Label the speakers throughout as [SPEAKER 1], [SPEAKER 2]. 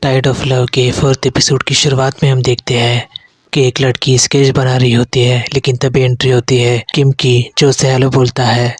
[SPEAKER 1] Tide of love के 4th episode की शुरुआत में हम देखते हैं कि एक लड़की स्केच बना रही होती है, लेकिन तभी एंट्री होती है किम की, जो उससे हेलो बोलता है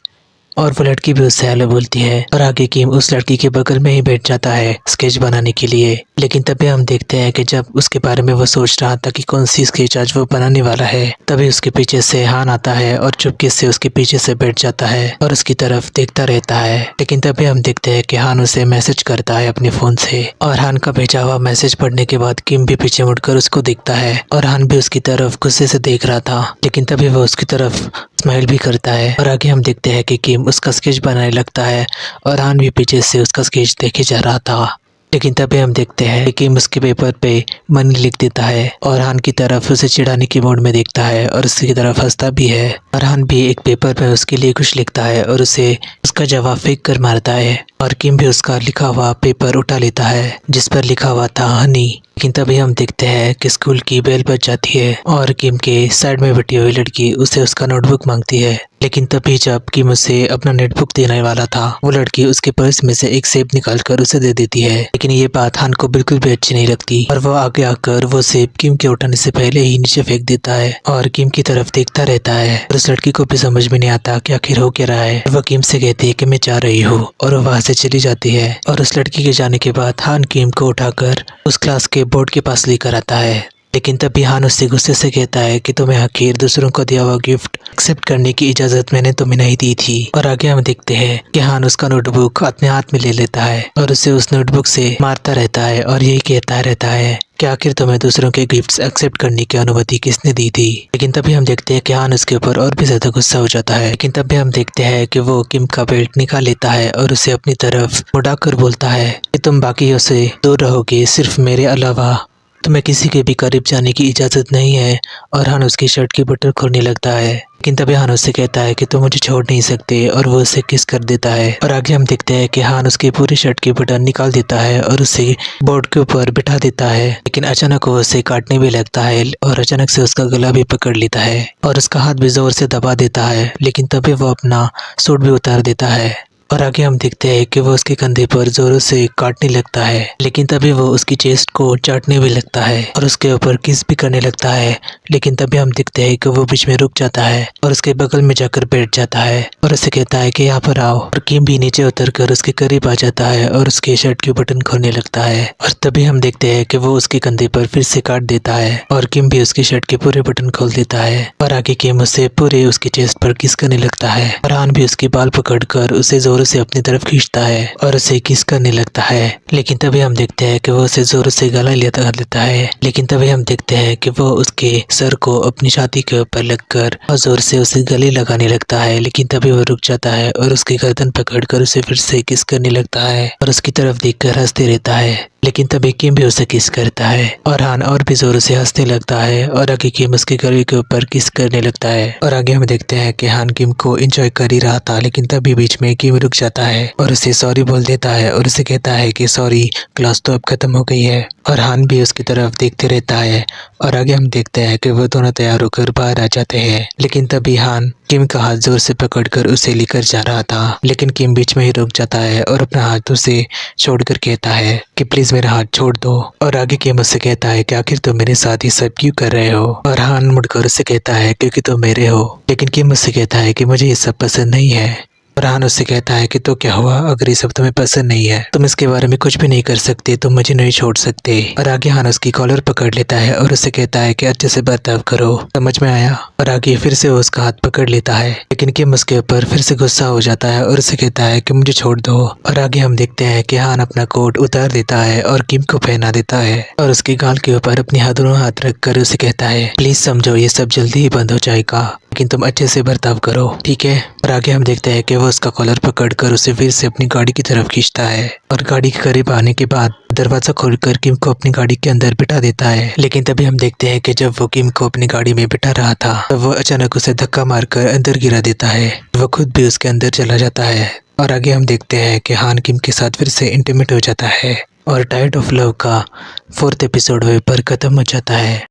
[SPEAKER 1] और वो लड़की भी उससे हेलो बोलती है। और आगे किम उस लड़की के बगल में ही बैठ जाता है स्केच बनाने के लिए। लेकिन तभी हम देखते हैं कि जब उसके बारे में वो सोच रहा था कि कौन सी स्केच आज वो बनाने वाला है, तभी उसके पीछे से हान आता है और चुपके से उसके पीछे से बैठ जाता है और उसकी तरफ देखता रहता है। लेकिन तभी हम देखते हैं कि हान उसे मैसेज करता है अपने फोन से, और हान का भेजा हुआ मैसेज पढ़ने के बाद किम भी पीछे मुड़कर उसको देखता है और हान भी उसकी तरफ गुस्से से देख रहा था। लेकिन तभी वो उसकी तरफ स्माइल भी करता है और आगे हम देखते हैं कि किम उसका स्केच बनाने लगता है और हान भी पीछे से उसका स्केच देखे जा रहा था। लेकिन तभी हम देखते हैं कि किम उसके पेपर पे मनी लिख देता है और हान की तरफ उसे चिढ़ाने की मूड में देखता है और उसकी तरफ हंसता भी है। और हान भी एक पेपर पे उसके लिए कुछ लिखता है और उसे उसका जवाब फेंक कर मारता है और किम भी उसका लिखा हुआ पेपर उठा लेता है जिस पर लिखा हुआ था हनी। लेकिन तभी हम देखते हैं कि स्कूल की बेल बज जाती है और किम के साइड में बैठी हुई लड़की उसे उसका नोटबुक मांगती है। लेकिन तभी जब किम उसे अपना नोटबुक देने वाला था, वो लड़की उसके पर्स में से एक सेब निकाल कर उसे दे देती है। लेकिन ये बात हान को बिल्कुल भी अच्छी नहीं लगती और वो आगे आकर वो सेब किम के उठाने से पहले ही नीचे फेंक देता है और किम की तरफ देखता रहता है। और उस लड़की को भी समझ में नहीं आता कि आखिर हो क्या रहा है। वो किम से कहती है कि मैं जा रही हूँ और वो वहां से चली जाती है। और उस लड़की के जाने के बाद हान किम को उठाकर उस क्लास के बोर्ड के पास लेकर आता है। लेकिन तभी हान उससे गुस्से से कहता है कि तुम्हें आखिर दूसरों को दिया हुआ गिफ्ट एक्सेप्ट करने की इजाजत मैंने तुम्हें नहीं दी थी। और आगे हम देखते हैं कि हान उसका नोटबुक अपने हाथ में ले लेता है और उसे उस नोटबुक से मारता रहता है और यही कहता रहता है कि आखिर तुम्हें दूसरों के गिफ्ट्स एक्सेप्ट करने की अनुमति किसने दी थी। लेकिन तभी हम देखते हैं कि हान उसके ऊपर और भी ज्यादा गुस्सा हो जाता है। लेकिन तभी हम देखते हैं कि वो किम का बेल्ट निकाल लेता है और उसे अपनी तरफ मुड़ाकर बोलता है कि तुम बाकियों से दूर रहोगे, सिर्फ मेरे अलावा तुम्हें किसी के भी करीब जाने की इजाज़त नहीं है। और हान उसकी शर्ट की बटन खोलने लगता है। लेकिन तभी हान उससे कहता है कि तुम मुझे छोड़ नहीं सकते और वो उसे किस कर देता है। और आगे हम देखते हैं कि हान उसकी पूरी शर्ट की बटन निकाल देता है और उसे बोर्ड के ऊपर बिठा देता है। लेकिन अचानक वो उसे काटने भी लगता है और अचानक से उसका गला भी पकड़ लेता है और उसका हाथ भी जोर से दबा देता है। लेकिन तभी वो अपना सूट भी उतार देता है और आगे हम देखते हैं कि वो उसके कंधे पर जोरों से काटने लगता है। लेकिन तभी वो उसकी चेस्ट को चाटने भी लगता है और उसके ऊपर किस भी करने लगता है। लेकिन तभी हम देखते हैं कि वो बीच में रुक जाता है और उसके बगल में जाकर बैठ जाता है और उसे कहता है कि यहाँ पर आओ। और किम भी नीचे उतरकर उसके करीब आ जाता है और उसके शर्ट की बटन खोलने लगता है। और तभी हम देखते हैं कि वो उसके कंधे पर फिर से काट देता है और किम भी उसकी शर्ट के पूरे बटन खोल देता है और आगे किम उसे पूरे उसकी चेस्ट पर किस करने लगता है और हान भी उसके बाल पकड़कर उसे जोरों से अपनी तरफ खींचता है और उसे किस करने लगता है। लेकिन तभी हम देखते हैं कि वो उसे जोरों से गला लेता है। लेकिन तभी हम देखते हैं कि वो उसके सर को अपनी छाती के ऊपर लगकर और जोर से उसे गले लगाने लगता है। लेकिन तभी वो रुक जाता है और उसकी गर्दन पकड़कर उसे फिर से किस करने लगता है और उसकी तरफ देखकर हंसते रहता है। लेकिन तभी किम भी उसे किस करता है और हान और भी जोरों से हंसने लगता है और आगे किम उसके गले के ऊपर किस करने लगता है। और आगे हम देखते हैं कि हान किम को एंजॉय कर ही रहा था। लेकिन तभी बीच में किम रुक जाता है और उसे सॉरी बोल देता है और उसे कहता है कि सॉरी, क्लास तो अब खत्म हो गई है। और हान भी उसकी तरफ देखते रहता है और आगे हम देखते हैं कि वो दोनों तैयार होकर बाहर आ जाते हैं। लेकिन तभी हान किम का हाथ जोर से पकड़कर उसे लेकर जा रहा था। लेकिन किम बीच में ही रुक जाता है और अपना हाथ उसे छोड़कर कहता है कि प्लीज मेरा हाथ छोड़ दो। और आगे किम उससे कहता है कि आखिर तुम मेरे साथ ही सब क्यों कर रहे हो। और हान मुड़कर उससे कहता है क्योंकि तुम मेरे हो। लेकिन किम उससे कहता है कि मुझे ये सब पसंद नहीं है। और हान उससे कहता है कि तो क्या हुआ, अगर ये सब तुम्हें पसंद नहीं है तुम इसके बारे में कुछ भी नहीं कर सकते, तुम मुझे नहीं छोड़ सकते। और आगे हान उसकी कॉलर पकड़ लेता है और उससे कहता है कि अच्छे से बर्ताव करो, समझ में आया। और आगे फिर से वो उसका हाथ पकड़ लेता है। लेकिन किम उसके ऊपर फिर से गुस्सा हो जाता है और उसे कहता है कि मुझे छोड़ दो। और आगे हम देखते हैं कि हान अपना कोट उतार देता है और किम को पहना देता है और उसके गाल के ऊपर अपनी दोनों हाथ रख कर उसे कहता है प्लीज समझो, ये सब जल्दी ही बंद हो जाएगा, लेकिन तुम अच्छे से बर्ताव करो, ठीक है। और आगे हम देखते हैं कि वो उसका कॉलर पकड़कर उसे फिर से अपनी गाड़ी की तरफ खींचता है और गाड़ी के करीब आने के बाद दरवाजा खोलकर किम को अपनी गाड़ी के अंदर बिठा देता है। लेकिन तभी हम देखते हैं कि जब वो किम को अपनी गाड़ी में बिठा रहा था तब वो अचानक उसे धक्का मारकर अंदर गिरा देता है। वो खुद भी उसके अंदर चला जाता है। और आगे हम देखते हैं कि हान किम के साथ फिर से इंटीमेट हो जाता है और टाइड ऑफ लव का 4th एपिसोड वहीं पर खत्म हो जाता है।